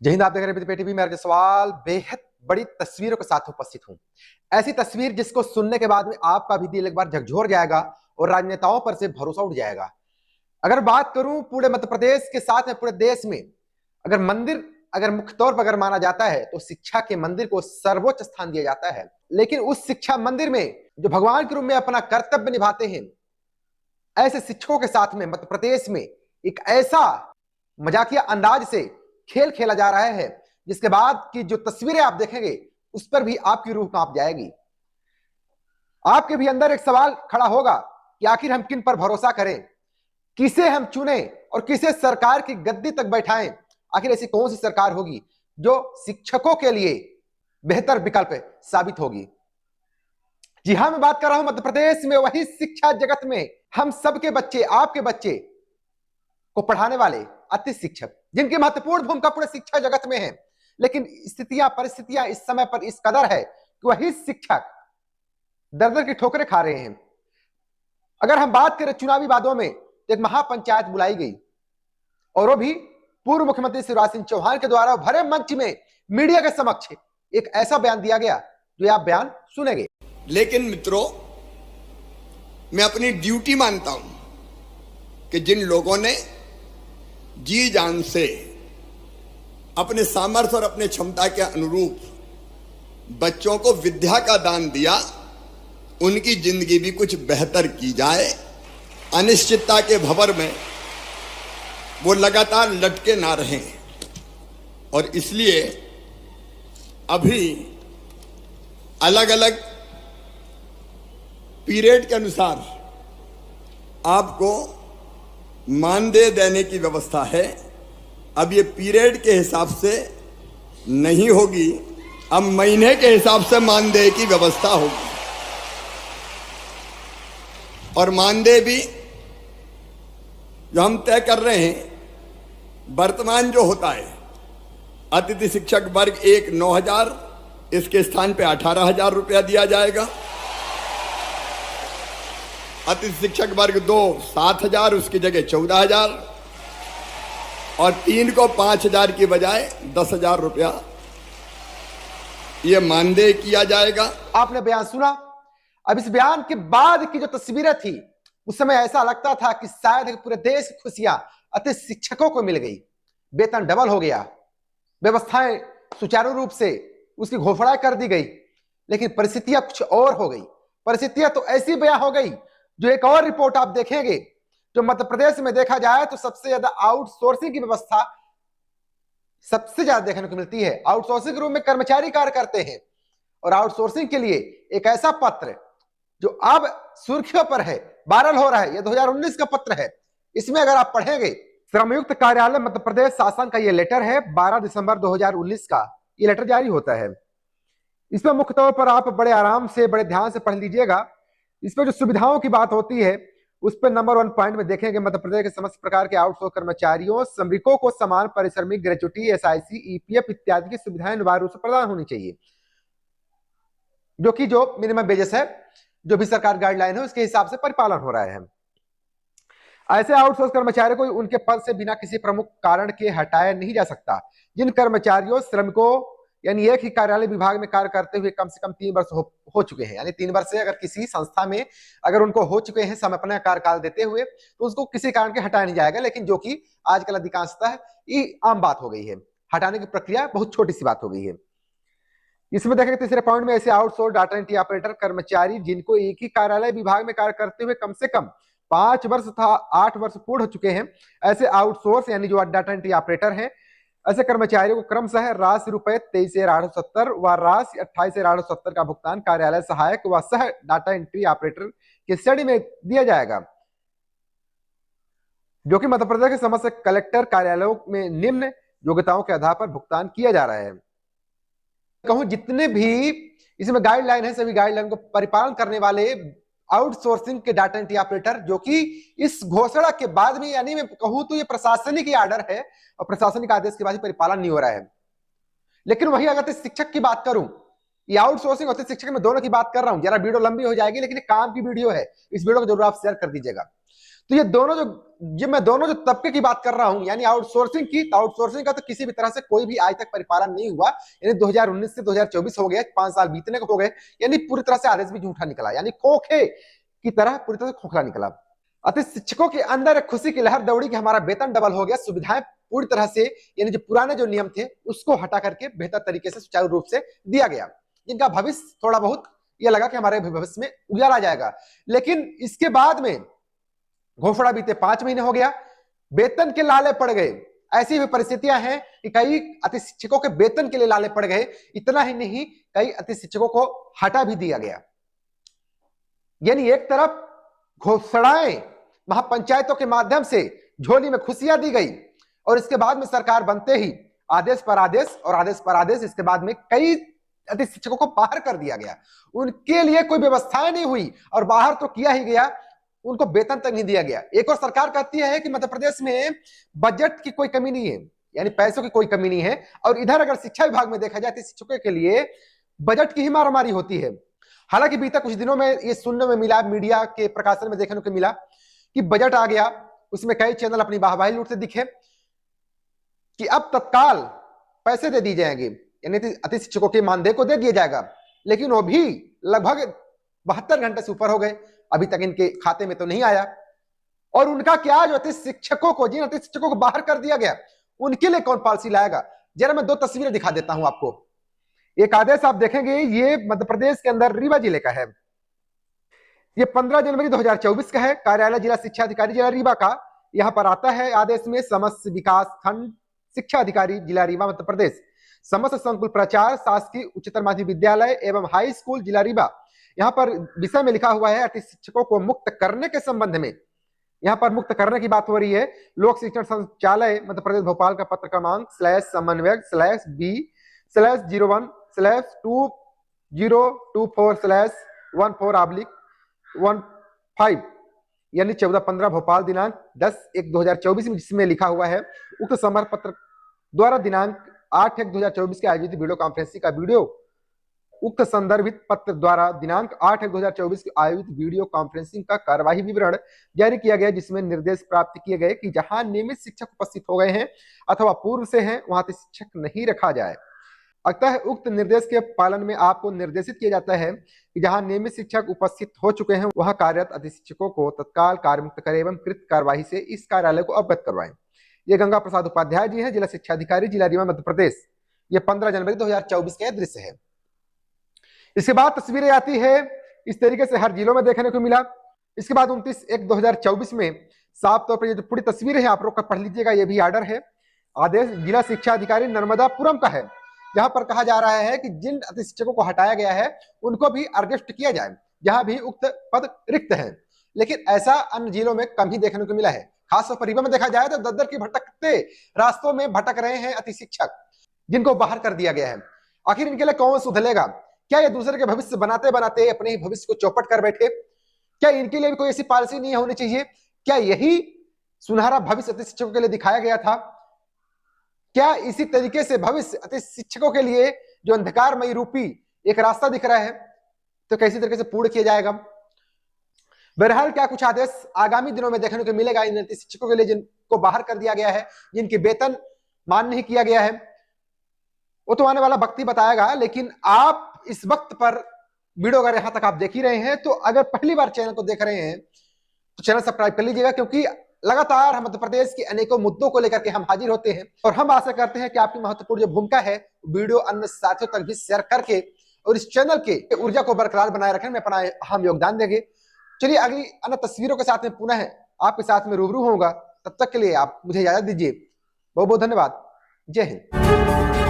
जय हिंद। आप देख रहे हैं पेटी भी। मेरा सवाल बेहद बड़ी तस्वीरों के साथ उपस्थित हूं। ऐसी तस्वीर जिसको सुनने के बाद में आपका भी दिल एक बार झकझोर जाएगा और राजनेताओं पर से भरोसा उठ जाएगा। अगर बात करूं पूरे मध्य प्रदेश के साथ में पूरे देश में, अगर मंदिर अगर मुख्य तौर पर अगर माना जाता है तो शिक्षा के मंदिर को सर्वोच्च स्थान दिया जाता है। लेकिन उस शिक्षा मंदिर में जो भगवान के रूप में अपना कर्तव्य निभाते हैं, ऐसे शिक्षकों के साथ में मध्य प्रदेश में एक ऐसा मजाकिया अंदाज से खेल खेला जा रहा है जिसके बाद की जो तस्वीरें आप देखेंगे उस पर भी आपकी रूह कांप जाएगी। आपके भी अंदर एक सवाल खड़ा होगा कि आखिर हम किन पर भरोसा करें, किसे हम चुने और किसे सरकार की गद्दी तक बैठाएं। आखिर ऐसी कौन सी सरकार होगी जो शिक्षकों के लिए बेहतर विकल्प साबित होगी। जी हां, मैं बात कर रहा हूं मध्य प्रदेश में वही शिक्षा जगत में हम सबके बच्चे, आपके बच्चे को पढ़ाने वाले अति शिक्षक, जिनकी महत्वपूर्ण भूमिका पूरे शिक्षा जगत में है। लेकिन स्थितियां परिस्थितियां इस समय पर इस कदर है कि वही शिक्षक दर दर की ठोकरें खा रहे हैं। अगर हम बात करें चुनावी वादों में तो एक महापंचायत बुलाई गई और वो भी पूर्व मुख्यमंत्री शिवराज सिंह चौहान के द्वारा भरे मंच में मीडिया के समक्ष एक ऐसा बयान दिया गया जो आप बयान सुनेंगे। लेकिन मित्रों, मैं अपनी ड्यूटी मानता हूं कि जिन लोगों ने जी जान से अपने सामर्थ्य और अपने क्षमता के अनुरूप बच्चों को विद्या का दान दिया, उनकी जिंदगी भी कुछ बेहतर की जाए। अनिश्चितता के भंवर में वो लगातार लटके ना रहें। और इसलिए अभी अलग अलग पीरियड के अनुसार आपको मानदेय देने की व्यवस्था है। अब ये पीरियड के हिसाब से नहीं होगी, अब महीने के हिसाब से मानदेय की व्यवस्था होगी। और मानदेय भी जो हम तय कर रहे हैं, वर्तमान जो होता है अतिथि शिक्षक वर्ग 1 9,000, इसके स्थान पे 18,000 रुपया दिया जाएगा। अतिथि शिक्षक वर्ग 2 7,000, उसकी जगह 14,000, और 3 को 5,000 की बजाय 10,000 रुपया ये मानदेय किया जाएगा। आपने बयान सुना। अब इस बयान के बाद की जो तस्वीरें थी उस समय ऐसा लगता था कि शायद पूरे देश की खुशियां अतिथि शिक्षकों को मिल गई, वेतन डबल हो गया, व्यवस्थाएं सुचारू रूप से उसकी घोषणा कर दी गई। लेकिन परिस्थितियां कुछ और हो गई। परिस्थितियां तो ऐसी बयां हो गई जो एक और रिपोर्ट आप देखेंगे जो मध्य प्रदेश में देखा जाए तो सबसे ज्यादा आउटसोर्सिंग की व्यवस्था सबसे ज्यादा देखने को मिलती है। आउटसोर्सिंग के रूप में कर्मचारी कार्य करते हैं और आउटसोर्सिंग के लिए एक ऐसा पत्र जो अब सुर्खियों पर है, वायरल हो रहा है, यह 2019 का पत्र है। इसमें अगर आप पढ़ेंगे, श्रमयुक्त कार्यालय मध्य प्रदेश शासन का यह लेटर है, 12 दिसंबर 2019 का यह लेटर जारी होता है। इसमें मुख्य तौर पर आप बड़े आराम से, बड़े ध्यान से पढ़ लीजिएगा। इसमें जो सुविधाओं की बात होती है उस पर नंबर 1 पॉइंट में देखेंगे, मध्य प्रदेश के समस्त प्रकार के आउटसोर्स कर्मचारियों, श्रमिकों को समान परिश्रमिक, ग्रेच्युटी, एसआईसी, ईपीएफ इत्यादि की सुविधाएं अनिवार्य रूप से प्रदान होनी चाहिए, जो मिनिमम वेजेस है, जो भी सरकार गाइडलाइन है उसके हिसाब से परिपालन हो रहा है। ऐसे आउटसोर्स कर्मचारियों को उनके पद से बिना किसी प्रमुख कारण के हटाया नहीं जा सकता। जिन कर्मचारियों, श्रमिकों यानी एक ही कार्यालय विभाग में कार्य करते हुए कम से कम 3 वर्ष हो चुके हैं, यानी 3 वर्ष से अगर किसी संस्था में अगर उनको हो चुके हैं समय अपना कार्यकाल देते हुए, तो उसको किसी कारण के हटाया नहीं जाएगा। लेकिन जो कि आजकल अधिकांशतः ये आम बात हो गई है, हटाने की प्रक्रिया बहुत छोटी सी बात हो गई है। इसमें देखेंगे तीसरे पॉइंट में, ऐसे आउटसोर्स डाटा एंट्री ऑपरेटर कर्मचारी जिनको एक ही कार्यालय विभाग में कार्य करते हुए कम से कम 5 वर्ष तथा 8 वर्ष पूर्ण हो चुके हैं, ऐसे आउटसोर्स यानी जो डाटा एंट्री ऑपरेटर हैं, ऐसे कर्मचारियों को क्रमशः राशि रुपए 23,870 व राशि 28,870 का भुगतान कार्यालय सहायक व सह डाटा एंट्री ऑपरेटर की श्रेणी में दिया जाएगा, जो कि मध्य प्रदेश के समस्त कलेक्टर कार्यालयों में निम्न योग्यताओं के आधार पर भुगतान किया जा रहा है। कहूं जितने भी इसमें गाइडलाइन है, सभी गाइडलाइन को परिपालन करने वाले आउटसोर्सिंग के डाटा एंट्री ऑपरेटर, जो कि इस घोषणा के बाद में, यानी मैं कहूं तो ये प्रशासनिक आर्डर है और प्रशासनिक आदेश के बाद परिपालन नहीं हो रहा है। लेकिन वही अगर शिक्षक की बात करूं, ये आउटसोर्सिंग और शिक्षक में दोनों की बात कर रहा हूं, जरा वीडियो लंबी हो जाएगी लेकिन काम की वीडियो है, इस वीडियो को जरूर आप शेयर कर दीजिएगा। तो ये दोनों मैं दोनों जो तबके की बात कर रहा हूं, यानी आउटसोर्सिंग की, तो आउटसोर्सिंग का तो किसी भी तरह से कोई भी आज तक परिपालन नहीं हुआ। यानी 2019 से 2024 हो गया, 5 साल बीतने को हो गए, यानी पूरी तरह से आदेश भी झूठा निकला, यानी खोखे की तरह पूरी तरह से खोखला निकला। अतः शिक्षकों के अंदर एक खुशी की लहर दौड़ी कि हमारा वेतन डबल हो गया, सुविधाएं पूरी तरह से, यानी जो पुराने जो नियम थे उसको हटा करके बेहतर तरीके से सुचारू रूप से दिया गया, जिनका भविष्य थोड़ा बहुत यह लगा कि हमारे भविष्य में उजाला जाएगा। लेकिन इसके बाद में घोषणा बीते 5 महीने हो गया, वेतन के लाले पड़ गए। ऐसी भी परिस्थितियां हैं कि कई अति शिक्षकों के वेतन के लिए लाले पड़ गए। इतना ही नहीं, कई अति शिक्षकों को हटा भी दिया गया। यानी एक तरफ घोषणाएं महापंचायतों के माध्यम से झोली में खुशियां दी गई, और इसके बाद में सरकार बनते ही आदेश पर आदेश और आदेश पर आदेश, इसके बाद में कई अति शिक्षकों को बाहर कर दिया गया। उनके लिए कोई व्यवस्थाएं नहीं हुई, और बाहर तो किया ही गया, उनको वेतन तक नहीं दिया गया। एक और सरकार कहती है कि मध्य प्रदेश में बजट की कोई कमी नहीं है, यानी पैसों की कोई कमी नहीं है, और इधर अगर शिक्षा विभाग में देखा जाए तो शिक्षकों के लिए बजट की ही मारामारी होती है। हालांकि बीते कुछ दिनों में ये सुनने में मिला, मीडिया के प्रकाशन में देखने को मिला कि बजट आ गया, उसमें कई चैनल अपनी वाहवाही लूटते दिखे कि अब तत्काल पैसे दे दिए जाएंगे, यानी अति शिक्षकों के मानदेय को दे दिया जाएगा। लेकिन वो भी लगभग 72 घंटे से ऊपर हो गए, अभी तक इनके खाते में तो नहीं आया। और उनका क्या, जो अति शिक्षकों को, जिन अति शिक्षकों को बाहर कर दिया गया, उनके लिए कौन पॉलिसी लाएगा? जरा मैं 2 तस्वीरें दिखा देता हूं आपको। एक आदेश आप देखेंगे, ये मध्य प्रदेश के अंदर रीवा जिले का है। ये 15 जनवरी 2024 का है, कार्यालय जिला शिक्षा अधिकारी जिला रीवा का। यहां पर आता है आदेश में, समस्त विकास खंड शिक्षा अधिकारी जिला रीवा मध्य प्रदेश, समस्त संकुल प्राचार्य शासकीय उच्चतर माध्यमिक विद्यालय एवं हाई स्कूल जिला रीवा। यहाँ पर विषय में लिखा हुआ है अति शिक्षकों को मुक्त करने के संबंध में। यहाँ पर मुक्त करने की बात हो रही है। लोक शिक्षण संचालय मध्य प्रदेश भोपाल का पत्र क्रमांक /B/01/2024/15 यानी 14/15 भोपाल दिनांक 10/1/2024 में, जिसमें लिखा हुआ है उक्त समर्थ पत्र द्वारा दिनांक 8/1/2024 के आयोजित वीडियो कॉन्फ्रेंसिंग का वीडियो, उक्त संदर्भित पत्र द्वारा दिनांक 8/1/2024 के आयोजित वीडियो कॉन्फ्रेंसिंग का कार्यवाही विवरण जारी किया गया, जिसमें निर्देश प्राप्त किए गए कि जहां नियमित शिक्षक उपस्थित हो गए हैं अथवा पूर्व से हैं, वहां शिक्षक नहीं रखा जाए। अतः उक्त निर्देश के पालन में आपको निर्देशित किया जाता है कि जहां नियमित शिक्षक उपस्थित हो चुके हैं, वहां कार्यरत अति शिक्षकों को तत्काल कार्यमुक्त करें एवं कृत कार्यवाही से इस कार्यालय को अवगत करवाएं। ये गंगा प्रसाद उपाध्याय जी हैं, जिला शिक्षा अधिकारी जिला रीवा मध्य प्रदेश। ये 15 जनवरी 2024 का दृश्य है। इसके बाद तस्वीरें आती है इस तरीके से, हर जिलों में देखने को मिला। इसके बाद 29/1/2024 में साफ तौर पर ये जो पूरी तस्वीरें हैं आप लोग पढ़ लीजिएगा, ये भी आर्डर है। आदेश जिला शिक्षा अधिकारी नर्मदापुरम का है, जहां पर कहा जा रहा है कि जिन अति शिक्षकों को हटाया गया है उनको भी अर्जेस्ट किया जाए, जहां भी उक्त पद रिक्त हैं। लेकिन ऐसा अन्य जिलों में कम ही देखने को मिला है। खासतौर पर रीवा में देखा जाए तो दद्दर की भटकते रास्तों में भटक रहे हैं अति शिक्षक, जिनको बाहर कर दिया गया है। आखिर इनके लिए कौन सुधलेगा? क्या ये दूसरे के भविष्य बनाते बनाते अपने ही भविष्य को चौपट कर बैठे? क्या इनके लिए भी कोई ऐसी पॉलिसी नहीं होनी चाहिए? क्या यही सुनहरा भविष्य अति शिक्षकों के लिए दिखाया गया था? क्या इसी तरीके से भविष्य अति शिक्षकों के लिए जो अंधकारमयी रूपी एक रास्ता दिख रहा है, तो कैसी तरीके से पूर्ण किया जाएगा? बहरहाल क्या कुछ आदेश आगामी दिनों में देखने को मिलेगा इन अति शिक्षकों के लिए, जिनको बाहर कर दिया गया है, जिनके वेतन मान नहीं किया गया है? वो तो आने वाला वक्त ही बताएगा। लेकिन आप इस वक्त पर वीडियो अगर यहां तक आप देख ही रहे हैं, तो अगर पहली बार चैनल को देख रहे हैं तो चैनल सब्सक्राइब कर लीजिएगा, क्योंकि लगातार हम मध्य प्रदेश के अनेकों मुद्दों को लेकर के हम हाजिर होते हैं, और हम आशा करते हैं कि आपकी महत्वपूर्ण जो भूमिका है वीडियो अन्य साथियों तक भी शेयर करके और इस चैनल के ऊर्जा को बरकरार बनाए रखने में अपना अहम योगदान देंगे। चलिए अगली अन्य तस्वीरों के साथ में पुनः आपके साथ में रूबरू होऊंगा। तब तक के लिए आप मुझे इजाजत दीजिए। बहुत बहुत धन्यवाद। जय हिंद।